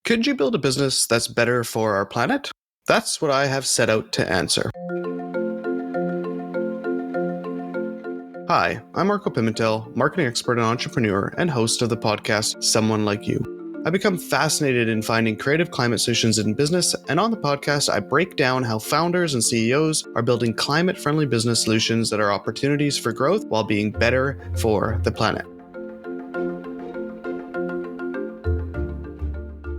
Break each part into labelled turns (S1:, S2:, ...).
S1: Could you build a business that's better for our planet? That's what I have set out to answer. Hi, I'm Marco Pimentel, marketing expert and entrepreneur, and host of the podcast Someone Like You. I become fascinated in finding creative climate solutions in business, and on the podcast, I break down how founders and CEOs are building climate-friendly business solutions that are opportunities for growth while being better for the planet.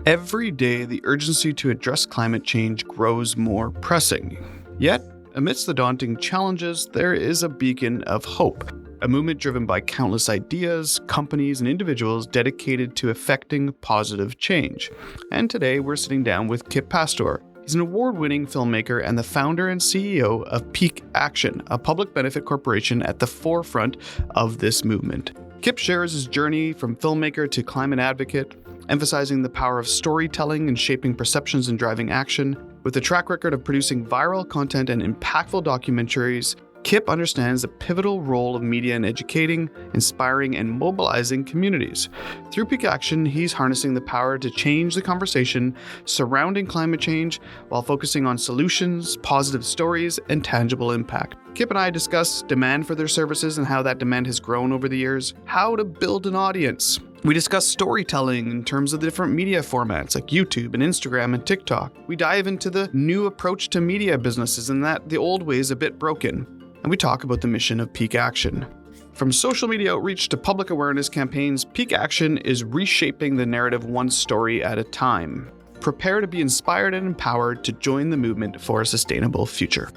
S1: Every day, the urgency to address climate change grows more pressing. Yet, amidst the daunting challenges, there is a beacon of hope, a movement driven by countless ideas, companies, and individuals dedicated to effecting positive change. And today, we're sitting down with Kip Pastor. He's an award-winning filmmaker and the founder and CEO of Pique Action, a public benefit corporation at the forefront of this movement. Kip shares his journey from filmmaker to climate advocate, emphasizing the power of storytelling and shaping perceptions and driving action. With a track record of producing viral content and impactful documentaries, Kip understands the pivotal role of media in educating, inspiring, and mobilizing communities. Through Pique Action, he's harnessing the power to change the conversation surrounding climate change while focusing on solutions, positive stories, and tangible impact. Kip and I discuss demand for their services and how that demand has grown over the years, how to build an audience. We discuss storytelling in terms of the different media formats like YouTube and Instagram and TikTok. We dive into the new approach to media businesses and that the old way is a bit broken. And we talk about the mission of Pique Action. From social media outreach to public awareness campaigns, Pique Action is reshaping the narrative one story at a time. Prepare to be inspired and empowered to join the movement for a sustainable future.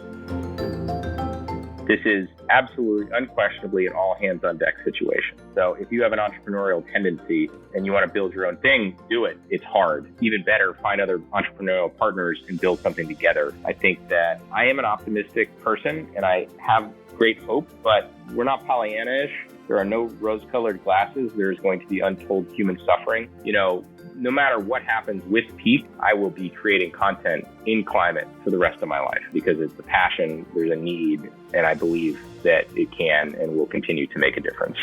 S2: This is absolutely, unquestionably, an all-hands-on-deck situation. So if you have an entrepreneurial tendency and you want to build your own thing, do it. It's hard. Even better, find other entrepreneurial partners and build something together. I think that I am an optimistic person and I have great hope, but we're not Pollyanna-ish. There are no rose-colored glasses. There's going to be untold human suffering. No matter what happens with Pique, I will be creating content in climate for the rest of my life because it's a passion, there's a need, and I believe that it can and will continue to make a difference.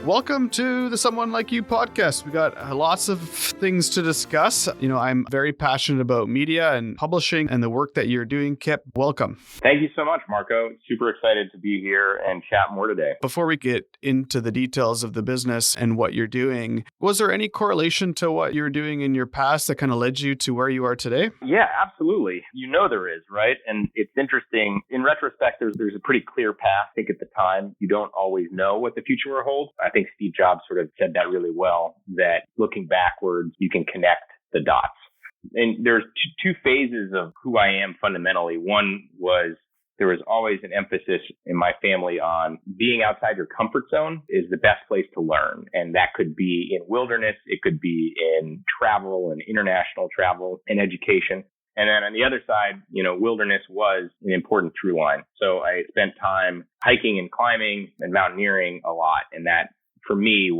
S1: Welcome to the Someone Like You podcast. We got lots of things to discuss. I'm very passionate about media and publishing and the work that you're doing. Kip, welcome.
S2: Thank you so much, Marco. Super excited to be here and chat more today.
S1: Before we get into the details of the business and what you're doing, was there any correlation to what you were doing in your past that kind of led you to where you are today?
S2: Yeah, absolutely. There is, right? And it's interesting. In retrospect, there's a pretty clear path. I think at the time, you don't always know what the future will hold. I think Steve Jobs sort of said that really well, that looking backwards, you can connect the dots. And there's two phases of who I am fundamentally. One was there was always an emphasis in my family on being outside your comfort zone is the best place to learn. And that could be in wilderness. It could be in travel and international travel and education. And then on the other side, wilderness was an important through line. So I spent time hiking and climbing and mountaineering a lot. And that for me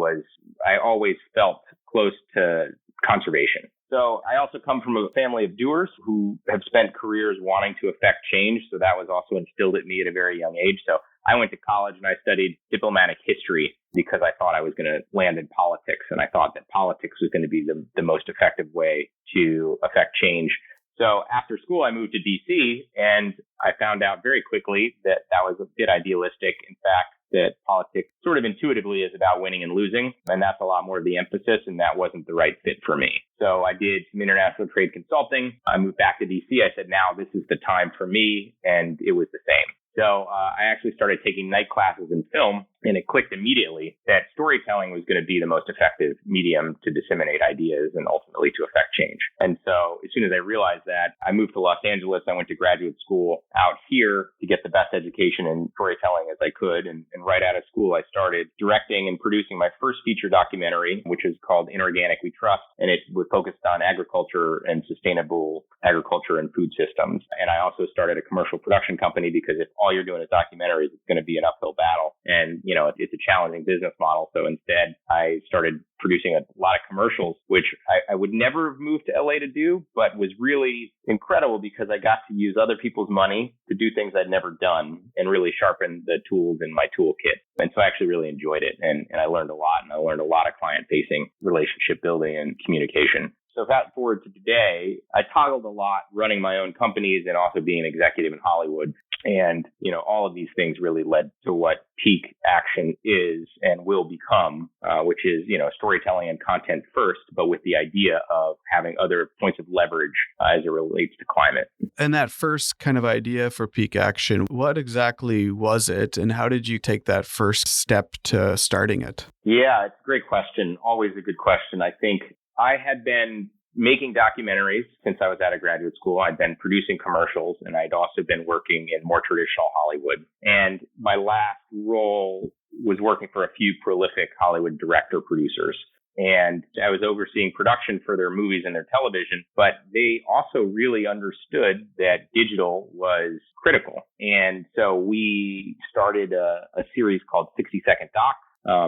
S2: I always felt close to conservation. So I also come from a family of doers who have spent careers wanting to affect change. So that was also instilled at me at a very young age. So I went to college and I studied diplomatic history because I thought I was going to land in politics. And I thought that politics was going to be the most effective way to affect change. So after school, I moved to DC and I found out very quickly that was a bit idealistic. In fact, that politics sort of intuitively is about winning and losing. And that's a lot more of the emphasis. And that wasn't the right fit for me. So I did some international trade consulting. I moved back to DC. I said, now this is the time for me. And it was the same. So I actually started taking night classes in film, and it clicked immediately that storytelling was going to be the most effective medium to disseminate ideas and ultimately to affect change. And so as soon as I realized that, I moved to Los Angeles. I went to graduate school out here to get the best education in storytelling as I could. And right out of school, I started directing and producing my first feature documentary, which is called Inorganic We Trust. And it was focused on agriculture and sustainable agriculture and food systems. And I also started a commercial production company because if all you're doing is documentaries, it's going to be an uphill battle. And, it's a challenging business model. So instead, I started producing a lot of commercials, which I would never have moved to LA to do, but was really incredible because I got to use other people's money to do things I'd never done and really sharpen the tools in my toolkit. And so I actually really enjoyed it. And I learned a lot, and I learned a lot of client-facing relationship building and communication. So fast forward to today, I toggled a lot running my own companies and also being an executive in Hollywood. And, all of these things really led to what Pique Action is and will become, which is, storytelling and content first, but with the idea of having other points of leverage as it relates to climate.
S1: And that first kind of idea for Pique Action, what exactly was it? And how did you take that first step to starting it?
S2: Yeah, it's a great question. Always a good question. I think I had been making documentaries since I was out of graduate school. I'd been producing commercials, and I'd also been working in more traditional Hollywood. And my last role was working for a few prolific Hollywood director producers. And I was overseeing production for their movies and their television, but they also really understood that digital was critical. And so we started a series called 60-Second Docs.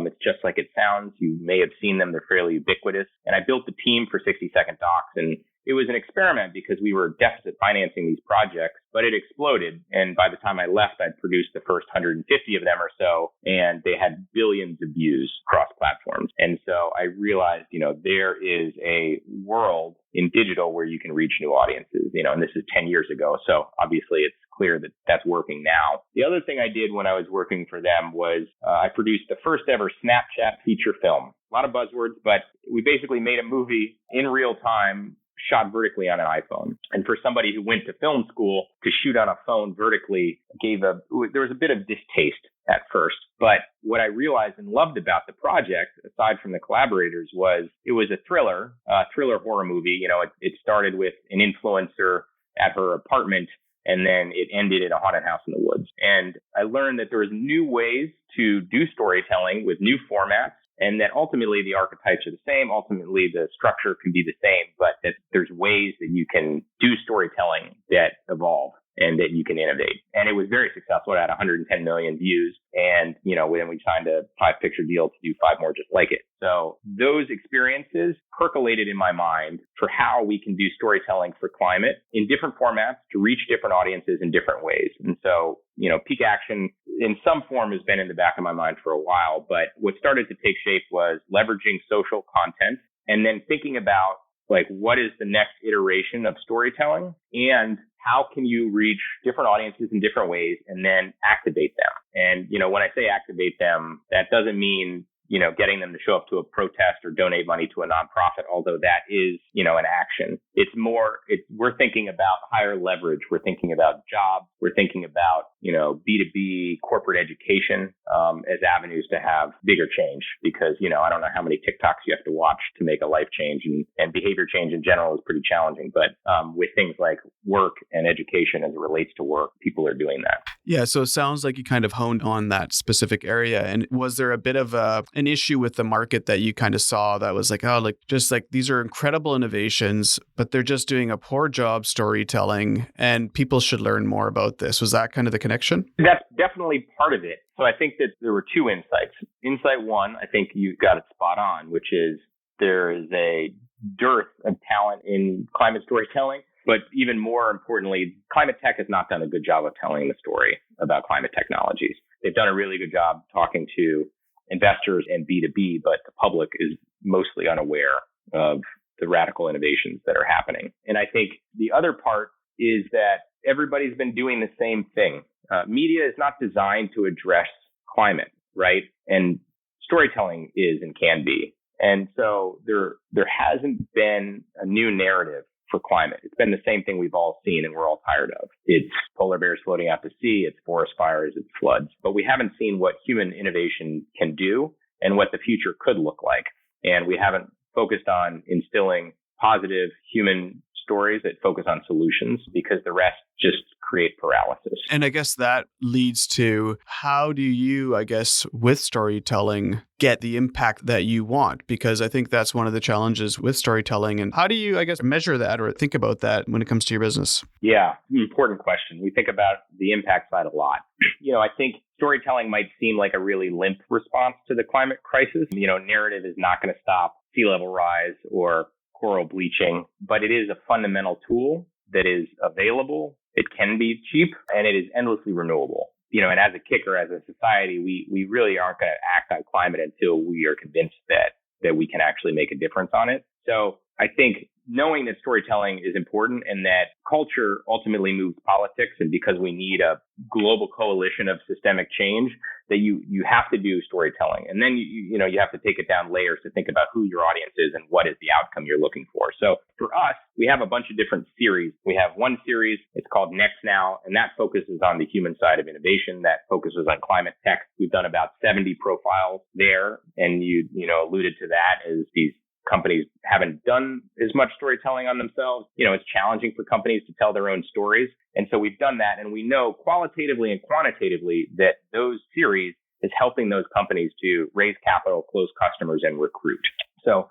S2: It's just like it sounds. You may have seen them. They're fairly ubiquitous. And I built the team for 60-Second Docs. And it was an experiment because we were deficit financing these projects, but it exploded. And by the time I left, I'd produced the first 150 of them or so, and they had billions of views across platforms. And so I realized, there is a world in digital where you can reach new audiences, and this is 10 years ago. So obviously it's clear that that's working now. The other thing I did when I was working for them was I produced the first ever Snapchat feature film. A lot of buzzwords, but we basically made a movie in real time, shot vertically on an iPhone. And for somebody who went to film school, to shoot on a phone vertically there was a bit of distaste at first. But what I realized and loved about the project, aside from the collaborators, was it was a thriller horror movie. It started with an influencer at her apartment, and then it ended at a haunted house in the woods. And I learned that there was new ways to do storytelling with new formats, and that ultimately the archetypes are the same. Ultimately, the structure can be the same, but that there's ways that you can do storytelling that evolve and that you can innovate. And it was very successful. It had 110 million views. And, then we signed a 5-picture deal to do 5 more just like it. So those experiences percolated in my mind for how we can do storytelling for climate in different formats to reach different audiences in different ways. And so, Pique Action in some form has been in the back of my mind for a while, but what started to take shape was leveraging social content and then thinking about what is the next iteration of storytelling and how can you reach different audiences in different ways and then activate them. And, when I say activate them, that doesn't mean, getting them to show up to a protest or donate money to a nonprofit, although that is, an action. We're thinking about higher leverage. We're thinking about jobs. We're thinking about, B2B corporate education as avenues to have bigger change because, I don't know how many TikToks you have to watch to make a life change and behavior change in general is pretty challenging. But with things like work and education as it relates to work, people are doing that.
S1: Yeah. So it sounds like you kind of honed on that specific area. And was there a bit of an issue with the market that you kind of saw that was these are incredible innovations, but they're just doing a poor job storytelling and people should learn more about this? Was that kind of the connection?
S2: That's definitely part of it. So I think that there were 2 insights. Insight 1, I think you got it spot on, which is there is a dearth of talent in climate storytelling. But even more importantly, climate tech has not done a good job of telling the story about climate technologies. They've done a really good job talking to investors and B2B, but the public is mostly unaware of the radical innovations that are happening. And I think the other part is that everybody's been doing the same thing. Media is not designed to address climate, right? And storytelling is and can be. And so there hasn't been a new narrative for climate. It's been the same thing we've all seen and we're all tired of. It's polar bears floating out to sea, it's forest fires, it's floods. But we haven't seen what human innovation can do and what the future could look like. And we haven't focused on instilling positive human stories that focus on solutions because the rest just create paralysis.
S1: And I guess that leads to how do you, with storytelling, get the impact that you want? Because I think that's one of the challenges with storytelling. And how do you, measure that or think about that when it comes to your business?
S2: Yeah, important question. We think about the impact side a lot. I think storytelling might seem like a really limp response to the climate crisis. Narrative is not going to stop sea level rise or coral bleaching, but it is a fundamental tool that is available. It can be cheap and it is endlessly renewable. And as a kicker, as a society, we really aren't going to act on climate until we are convinced that we can actually make a difference on it. So I think knowing that storytelling is important and that culture ultimately moves politics, and because we need a global coalition of systemic change, that you have to do storytelling. And then you have to take it down layers to think about who your audience is and what is the outcome you're looking for. So for us, we have a bunch of different series. We have one series, it's called Next Now, and that focuses on the human side of innovation, that focuses on climate tech. We've done about 70 profiles there, and you alluded to that as these companies haven't done as much storytelling on themselves. It's challenging for companies to tell their own stories. And so we've done that. And we know qualitatively and quantitatively that those series is helping those companies to raise capital, close customers, and recruit. So,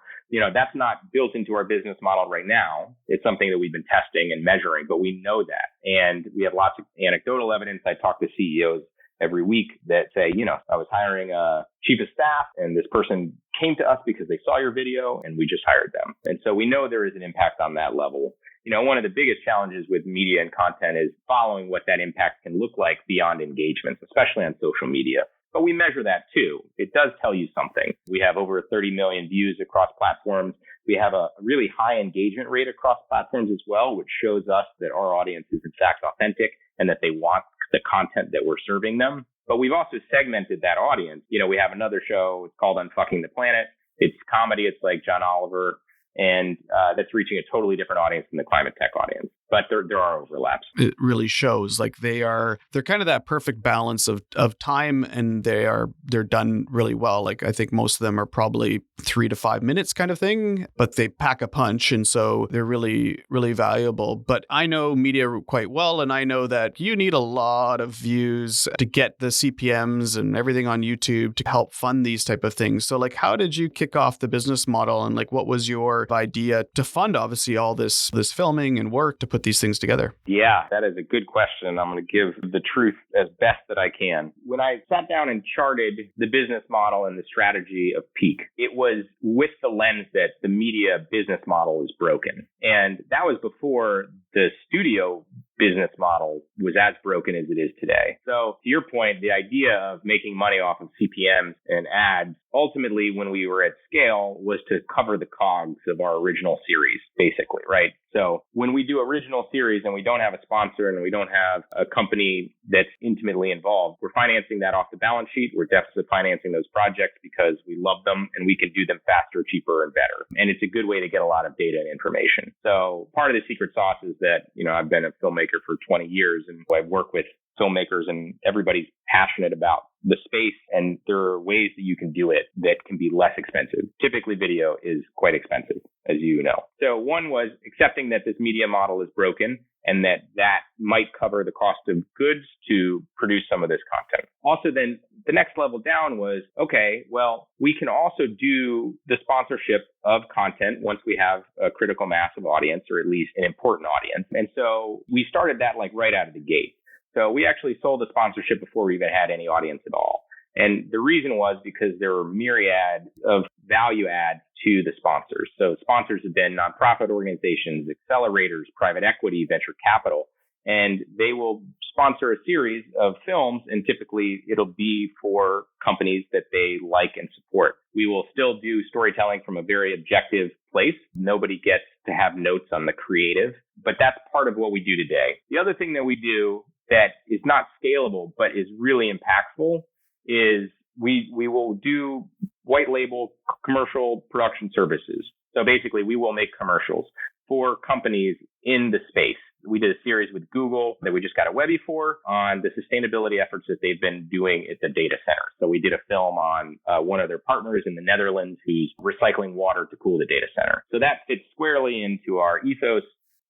S2: that's not built into our business model right now. It's something that we've been testing and measuring, but we know that. And we have lots of anecdotal evidence. I talk to CEOs every week that say, I was hiring a chief of staff and this person came to us because they saw your video and we just hired them. And so we know there is an impact on that level. One of the biggest challenges with media and content is following what that impact can look like beyond engagements, especially on social media. But we measure that too. It does tell you something. We have over 30 million views across platforms. We have a really high engagement rate across platforms as well, which shows us that our audience is in fact authentic and that they want the content that we're serving them. But we've also segmented that audience. We have another show, it's called Unfucking the Planet. It's comedy. It's like John Oliver. And that's reaching a totally different audience than the climate tech audience. But there are overlaps.
S1: It really shows like they're kind of that perfect balance of time, and they're done really well. Like I think most of them are probably 3 to 5 minutes kind of thing, but they pack a punch. And so they're really, really valuable. But I know media quite well. And I know that you need a lot of views to get the CPMs and everything on YouTube to help fund these type of things. So like, how did you kick off the business model, and like, what was your idea to fund obviously all this filming and work to put these things together?
S2: Yeah, that is a good question. I'm going to give the truth as best that I can. When I sat down and charted the business model and the strategy of Pique, it was with the lens that the media business model is broken. And that was before the studio business model was as broken as it is today. So to your point, the idea of making money off of CPMs and ads, ultimately when we were at scale, was to cover the cogs of our original series, basically, right? So when we do original series and we don't have a sponsor and we don't have a company that's intimately involved, we're financing that off the balance sheet. We're deficit financing those projects because we love them and we can do them faster, cheaper, and better. And it's a good way to get a lot of data and information. So part of the secret sauce is that, I've been a filmmaker for 20 years and I work with filmmakers and everybody's passionate about the space, and there are ways that you can do it that can be less expensive. Typically video is quite expensive, as you know. So one was accepting that this media model is broken and that might cover the cost of goods to produce some of this content. Also then the next level down was, okay, well, we can also do the sponsorship of content once we have a critical mass of audience, or at least an important audience. And so we started that like right out of the gate. So we actually sold the sponsorship before we even had any audience at all. And the reason was because there were myriad of value adds to the sponsors. So sponsors have been nonprofit organizations, accelerators, private equity, venture capital, and they will sponsor a series of films, and typically it'll be for companies that they like and support. We will still do storytelling from a very objective place. Nobody gets to have notes on the creative, but that's part of what we do today. The other thing that we do that is not scalable, but is really impactful is we will do white label commercial production services. So basically we will make commercials for companies in the space. We did a series with Google that we just got a Webby for on the sustainability efforts that they've been doing at the data center. So we did a film on one of their partners in the Netherlands who's recycling water to cool the data center. So that fits squarely into our ethos.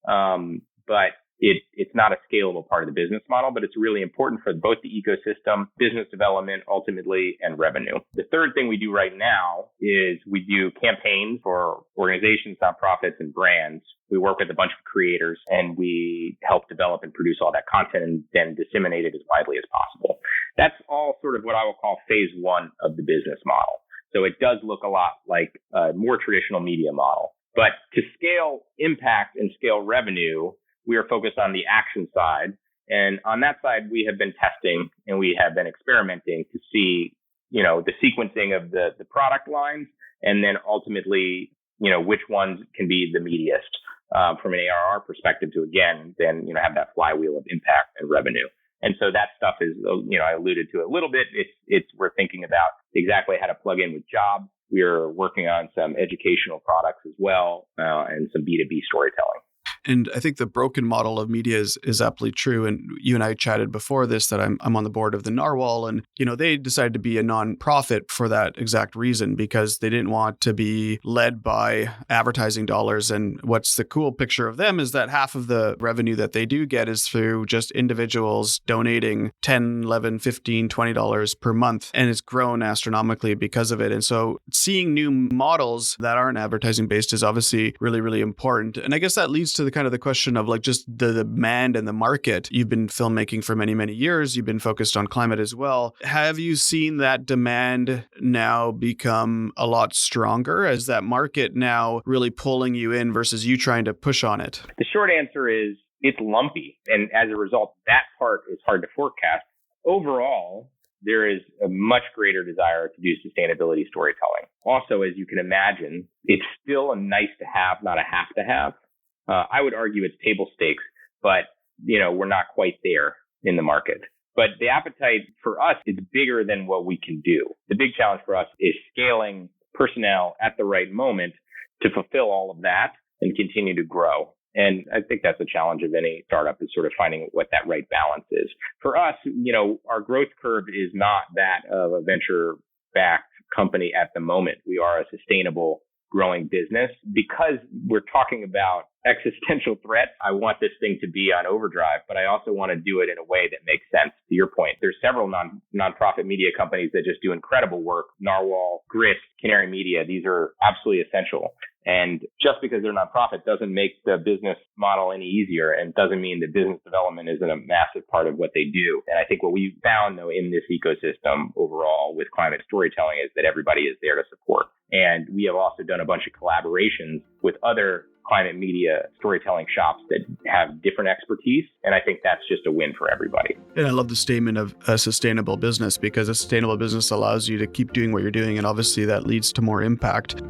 S2: But it's not a scalable part of the business model, but it's really important for both the ecosystem, business development, ultimately, and revenue. The third thing we do right now is we do campaigns for organizations, nonprofits, and brands. We work with a bunch of creators and we help develop and produce all that content and then disseminate it as widely as possible. That's all sort of what I will call phase one of the business model. So it does look a lot like a more traditional media model. But to scale impact and scale revenue, we are focused on the action side. And on that side, we have been testing and we have been experimenting to see, the sequencing of the product lines and then ultimately, which ones can be the meatiest from an ARR perspective to, again, then, have that flywheel of impact and revenue. And so that stuff is, I alluded to it a little bit. We're thinking about exactly how to plug in with jobs. We're working on some educational products as well, and some B2B storytelling.
S1: And I think the broken model of media is aptly true. And you and I chatted before this that I'm on the board of the Narwhal, and they decided to be a nonprofit for that exact reason, because they didn't want to be led by advertising dollars. And what's the cool picture of them is that half of the revenue that they do get is through just individuals donating $10, $11, $15, $20 per month, and it's grown astronomically because of it. And so seeing new models that aren't advertising based is obviously really, really important. And I guess that leads to the question of just the demand and the market. You've been filmmaking for many, many years. You've been focused on climate as well. Have you seen that demand now become a lot stronger? Is that market now really pulling you in versus you trying to push on it?
S2: The short answer is it's lumpy. And as a result, that part is hard to forecast. Overall, there is a much greater desire to do sustainability storytelling. Also, as you can imagine, it's still a nice to have, not a have to have. I would argue it's table stakes, but, we're not quite there in the market. But the appetite for us is bigger than what we can do. The big challenge for us is scaling personnel at the right moment to fulfill all of that and continue to grow. And I think that's a challenge of any startup, is sort of finding what that right balance is. For us, our growth curve is not that of a venture-backed company at the moment. We are a sustainable, growing business. Because we're talking about existential threat, I want this thing to be on overdrive, but I also want to do it in a way that makes sense. To your point, there's several nonprofit media companies that just do incredible work. Narwhal, Grit, Canary Media, these are absolutely essential. And just because they're nonprofit doesn't make the business model any easier, and doesn't mean that business development isn't a massive part of what they do. And I think what we found, though, in this ecosystem overall with climate storytelling is that everybody is there to support. And we have also done a bunch of collaborations with other climate media storytelling shops that have different expertise. And I think that's just a win for everybody.
S1: And I love the statement of a sustainable business, because a sustainable business allows you to keep doing what you're doing. And obviously that leads to more impact.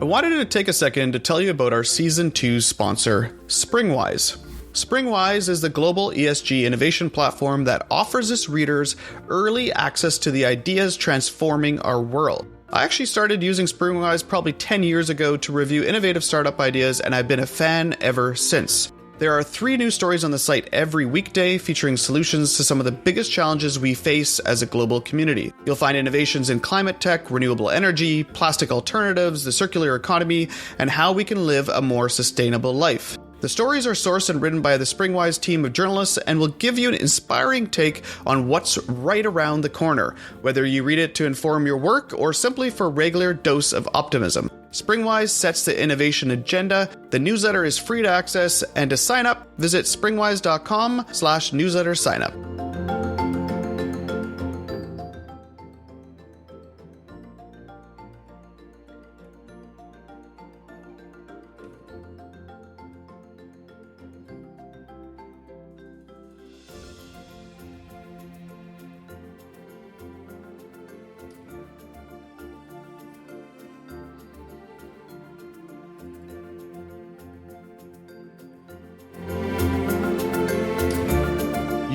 S1: I wanted to take a second to tell you about our Season 2 sponsor, Springwise. Springwise is the global ESG innovation platform that offers its readers early access to the ideas transforming our world. I actually started using Springwise probably 10 years ago to review innovative startup ideas, and I've been a fan ever since. There are 3 new stories on the site every weekday featuring solutions to some of the biggest challenges we face as a global community. You'll find innovations in climate tech, renewable energy, plastic alternatives, the circular economy, and how we can live a more sustainable life. The stories are sourced and written by the Springwise team of journalists and will give you an inspiring take on what's right around the corner, whether you read it to inform your work or simply for a regular dose of optimism. Springwise sets the innovation agenda. The newsletter is free to access, and to sign up, visit springwise.com/newsletter signup.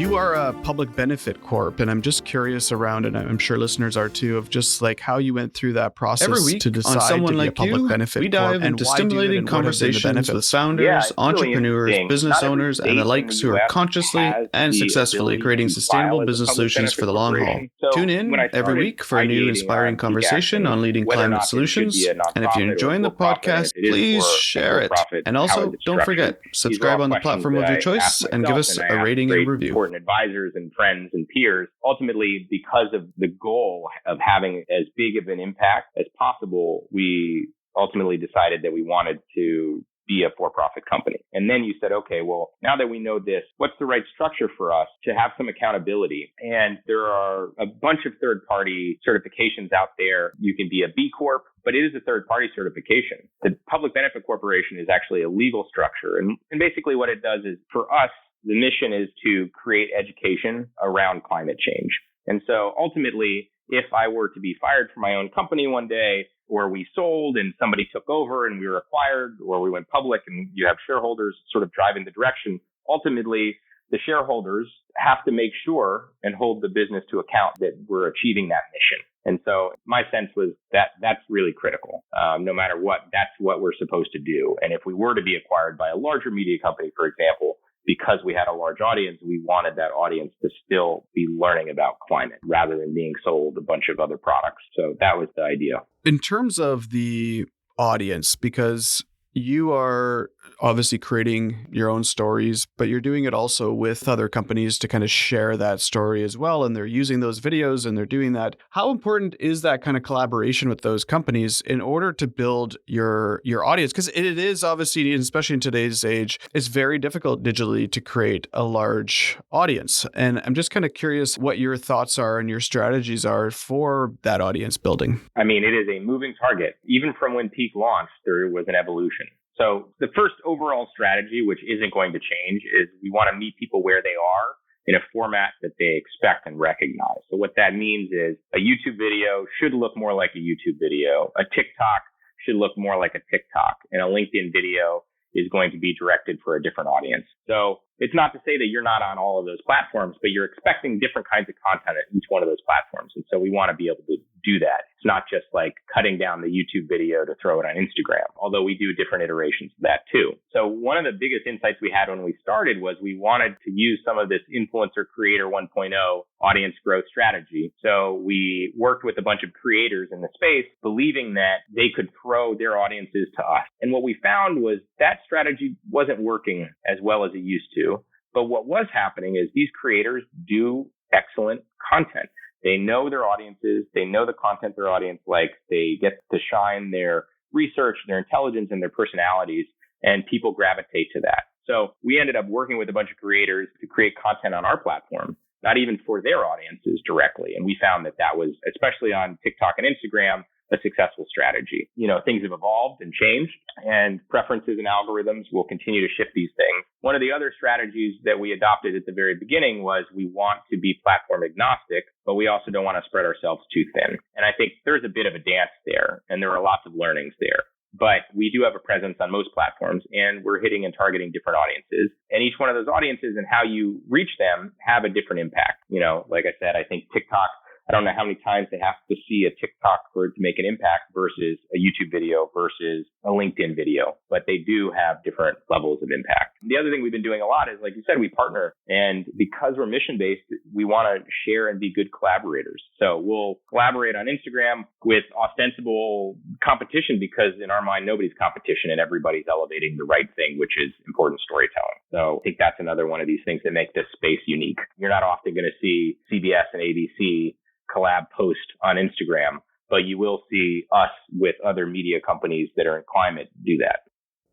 S1: You are a public benefit corp, and I'm just curious around, and I'm sure listeners are too, of just like how you went through that process
S3: Every week
S1: to decide
S3: on Someone
S1: to be a
S3: Like
S1: public
S3: You,
S1: benefit
S3: we
S1: corp,
S3: dive
S1: and
S3: into
S1: why do it,
S3: stimulating
S1: and what have been the
S3: conversations with
S1: benefits?
S3: founders,
S2: Yeah, it's really
S3: entrepreneurs,
S2: interesting.
S3: business
S2: Not every
S3: owners, and
S2: state
S3: the
S2: in
S3: likes
S2: the
S3: who are
S2: US
S3: consciously
S2: has
S3: and
S2: the
S3: successfully
S2: ability
S3: creating
S2: to
S3: sustainable
S2: file as a
S3: business
S2: public
S3: solutions
S2: benefit
S3: for the long haul.
S2: corporation. So
S3: Tune
S2: when I
S3: in every
S2: started
S3: week for a new
S2: ideating
S3: inspiring
S2: on Pique
S3: conversation
S2: Action,
S3: on leading
S2: whether or
S3: climate
S2: not this should
S3: solutions.
S2: be a
S3: And if you're
S2: nonprofit or a
S3: enjoying the
S2: for-profit, and
S3: podcast,
S2: if it is
S3: please
S2: for a
S3: share it.
S2: for-profit,
S3: And
S2: how
S3: also,
S2: is it
S3: don't
S2: structured?
S3: forget,
S2: These are
S3: subscribe
S2: all
S3: on the
S2: questions
S3: platform of
S2: that
S3: your
S2: I
S3: choice
S2: ask
S3: and give
S2: myself,
S3: us
S2: and I
S3: a
S2: ask
S3: rating and
S2: great
S3: review.
S2: important advisors and friends and peers. Ultimately, because of the goal of having as big of an impact as possible, we ultimately decided that we wanted to be a for-profit company. And then you said, okay, well, now that we know this, what's the right structure for us to have some accountability? And there are a bunch of third-party certifications out there. You can be a B Corp, but it is a third-party certification. The Public Benefit Corporation is actually a legal structure. And basically what it does is, for us, the mission is to create education around climate change. And so ultimately, if I were to be fired from my own company one day, or we sold and somebody took over and we were acquired, or we went public and you have shareholders sort of driving the direction, ultimately the shareholders have to make sure and hold the business to account that we're achieving that mission. And so my sense was that that's really critical. No matter what, that's what we're supposed to do. And if we were to be acquired by a larger media company, for example, because we had a large audience, we wanted that audience to still be learning about climate rather than being sold a bunch of other products. So that was the idea.
S1: In terms of the audience, because you are obviously creating your own stories, but you're doing it also with other companies to kind of share that story as well. And they're using those videos and they're doing that. How important is that kind of collaboration with those companies in order to build your audience? Because it is obviously, especially in today's age, it's very difficult digitally to create a large audience. And I'm just kind of curious what your thoughts are and your strategies are for that audience building.
S2: I mean, it is a moving target. Even from when Pique launched, there was an evolution. So the first overall strategy, which isn't going to change, is we want to meet people where they are in a format that they expect and recognize. So what that means is a YouTube video should look more like a YouTube video. A TikTok should look more like a TikTok. And a LinkedIn video is going to be directed for a different audience. So it's not to say that you're not on all of those platforms, but you're expecting different kinds of content at each one of those platforms. And so we want to be able to do that. It's not just like cutting down the YouTube video to throw it on Instagram, although we do different iterations of that too. So one of the biggest insights we had when we started was we wanted to use some of this influencer creator 1.0 audience growth strategy. So we worked with a bunch of creators in the space, believing that they could throw their audiences to us. And what we found was that strategy wasn't working as well as it used to. But what was happening is these creators do excellent content. They know their audiences. They know the content their audience likes. They get to shine their research, their intelligence, and their personalities, and people gravitate to that. So we ended up working with a bunch of creators to create content on our platform, not even for their audiences directly. And we found that that was, especially on TikTok and Instagram, a successful strategy. You know, things have evolved and changed, and preferences and algorithms will continue to shift these things. One of the other strategies that we adopted at the very beginning was we want to be platform agnostic, but we also don't want to spread ourselves too thin. And I think there's a bit of a dance there, and there are lots of learnings there. But we do have a presence on most platforms, and we're hitting and targeting different audiences. And each one of those audiences and how you reach them have a different impact. You know, like I said, I think TikTok, I don't know how many times they have to see a TikTok for it to make an impact versus a YouTube video versus a LinkedIn video, but they do have different levels of impact. The other thing we've been doing a lot is, like you said, we partner, and because we're mission-based, we want to share and be good collaborators. So we'll collaborate on Instagram with ostensible competition because in our mind, nobody's competition and everybody's elevating the right thing, which is important storytelling. So I think that's another one of these things that make this space unique. You're not often going to see CBS and ABC collab post on Instagram, but you will see us with other media companies that are in climate do that.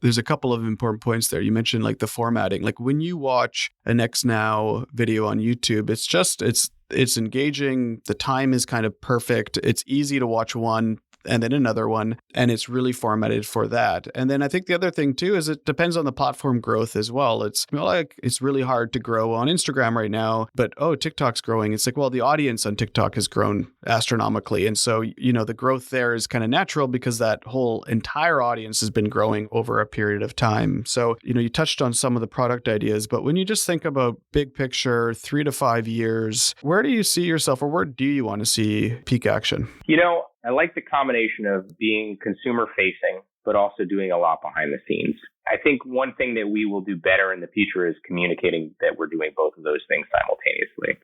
S1: There's a couple of important points there. You mentioned like the formatting. Like when you watch an X Now video on YouTube, it's engaging. The time is kind of perfect. It's easy to watch one and then another one. And it's really formatted for that. And then I think the other thing too is it depends on the platform growth as well. It's like it's really hard to grow on Instagram right now, but TikTok's growing. It's like, well, the audience on TikTok has grown astronomically. And so, the growth there is kind of natural because that whole entire audience has been growing over a period of time. So, you touched on some of the product ideas, but when you just think about big picture, 3 to 5 years, where do you see yourself or where do you want to see Pique Action?
S2: I like the combination of being consumer facing, but also doing a lot behind the scenes. I think one thing that we will do better in the future is communicating that we're doing both of those things simultaneously.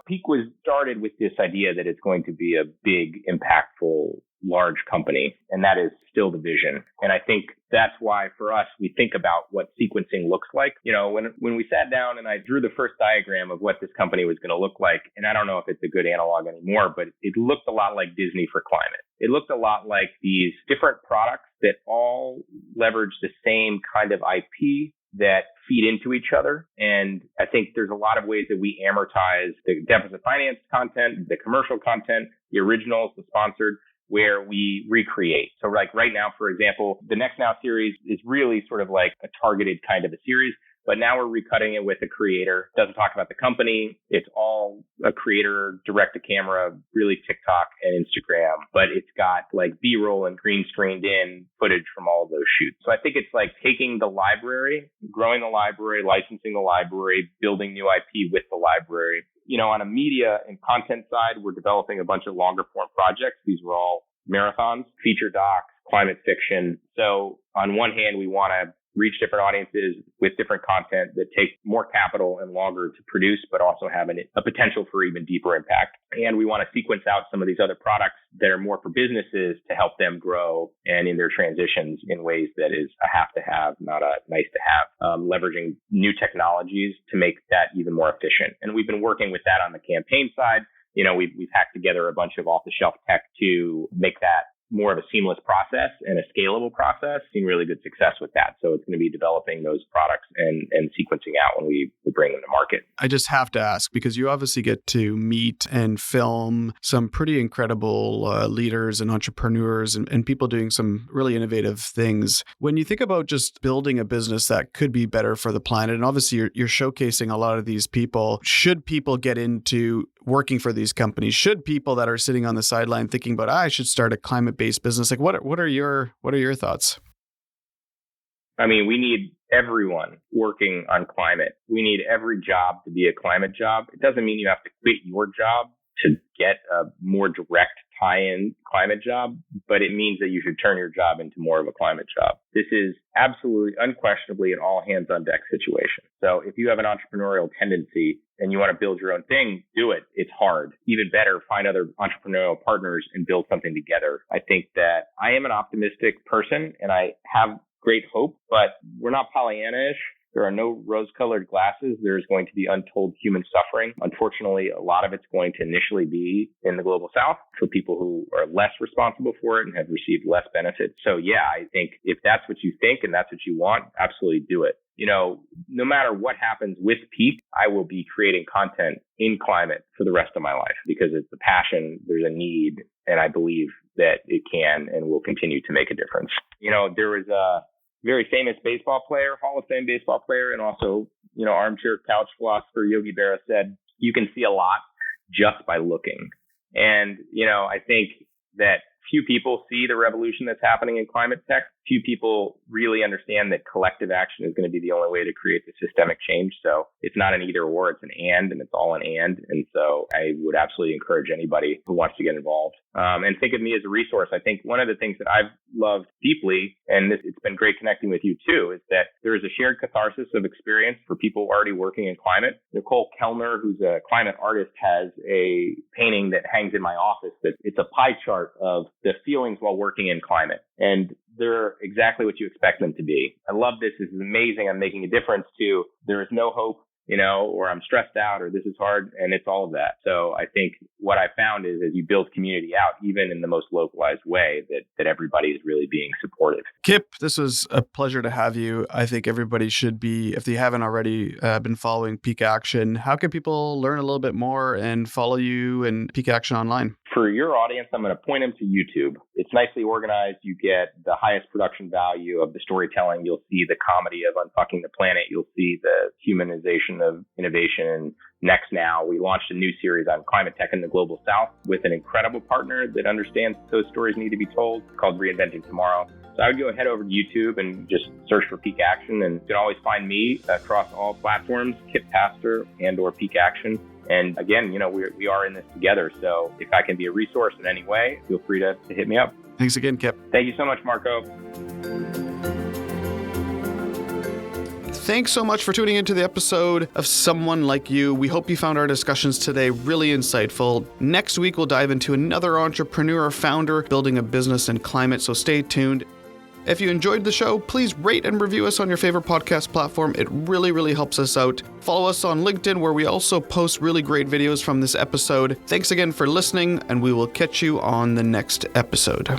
S2: Pique was started with this idea that it's going to be a big, impactful, large company, and that is still the vision. And I think that's why for us, we think about what sequencing looks like. When we sat down and I drew the first diagram of what this company was going to look like, and I don't know if it's a good analog anymore, but it looked a lot like Disney for climate. It looked a lot like these different products that all leverage the same kind of IP that feed into each other. And I think there's a lot of ways that we amortize the deficit finance content, the commercial content, the originals, the sponsored, where we recreate. So like right now, for example, the Next Now series is really sort of like a targeted kind of a series, but now we're recutting it with a creator. Doesn't talk about the company. It's all a creator, direct to camera, really TikTok and Instagram, but it's got like B-roll and green screened in footage from all of those shoots. So I think it's like taking the library, growing the library, licensing the library, building new IP with the library. On a media and content side, we're developing a bunch of longer form projects. These were all marathons, feature docs, climate fiction. So on one hand, we want to reach different audiences with different content that takes more capital and longer to produce, but also have a potential for even deeper impact. And we want to sequence out some of these other products that are more for businesses to help them grow and in their transitions in ways that is a have to have, not a nice to have, leveraging new technologies to make that even more efficient. And we've been working with that on the campaign side. We've hacked together a bunch of off the shelf tech to make that more of a seamless process and a scalable process. Seen really good success with that. So it's going to be developing those products and sequencing out when we bring them to market.
S1: I just have to ask, because you obviously get to meet and film some pretty incredible leaders and entrepreneurs and people doing some really innovative things. When you think about just building a business that could be better for the planet, and obviously you're showcasing a lot of these people, should people get into working for these companies? Should people that are sitting on the sideline thinking about, I should start a climate-based business? Like, what are your thoughts?
S2: I mean, we need everyone working on climate. We need every job to be a climate job. It doesn't mean you have to quit your job to get a more direct tie-in climate job, but it means that you should turn your job into more of a climate job. This is absolutely, unquestionably, an all hands on deck situation. So if you have an entrepreneurial tendency and you want to build your own thing, do it. It's hard. Even better, find other entrepreneurial partners and build something together. I think that I am an optimistic person and I have great hope, but we're not Pollyanna-ish. There are no rose-colored glasses. There's going to be untold human suffering. Unfortunately, a lot of it's going to initially be in the global south for people who are less responsible for it and have received less benefits. So yeah, I think if that's what you think and that's what you want, absolutely do it. No matter what happens with Pique, I will be creating content in climate for the rest of my life because it's a passion, there's a need, and I believe that it can and will continue to make a difference. There was a very famous baseball player, Hall of Fame baseball player, and also, armchair couch philosopher Yogi Berra said, you can see a lot just by looking. And, I think that few people see the revolution that's happening in climate tech. Few people really understand that collective action is going to be the only way to create the systemic change. So it's not an either or, it's an and it's all an and. And so I would absolutely encourage anybody who wants to get involved. And think of me as a resource. I think one of the things that I've loved deeply, and it's been great connecting with you too, is that there is a shared catharsis of experience for people already working in climate. Nicole Kellner, who's a climate artist, has a painting that hangs in my office that it's a pie chart of the feelings while working in climate. And they're exactly what you expect them to be. I love this. This is amazing. I'm making a difference to there is no hope, or I'm stressed out or this is hard. And it's all of that. So I think what I found is as you build community out, even in the most localized way, that everybody is really being supportive.
S1: Kip, this was a pleasure to have you. I think everybody should be, if they haven't already been following Pique Action, how can people learn a little bit more and follow you and Pique Action online?
S2: For your audience, I'm going to point them to YouTube. It's nicely organized. You get the highest production value of the storytelling. You'll see the comedy of Unfucking the Planet. You'll see the humanization of innovation. Next now, we launched a new series on climate tech in the global south with an incredible partner that understands those stories need to be told, called Reinventing Tomorrow. So I would go head over to YouTube and just search for Pique Action, and you can always find me across all platforms, Kip Pastor and/or Pique Action. And again, we are in this together. So if I can be a resource in any way, feel free to hit me up.
S1: Thanks again, Kip.
S2: Thank you so much, Marco.
S1: Thanks so much for tuning into the episode of Someone Like You. We hope you found our discussions today really insightful. Next week, we'll dive into another entrepreneur or founder building a business in climate, so stay tuned. If you enjoyed the show, please rate and review us on your favorite podcast platform. It really, really helps us out. Follow us on LinkedIn, where we also post really great videos from this episode. Thanks again for listening, and we will catch you on the next episode.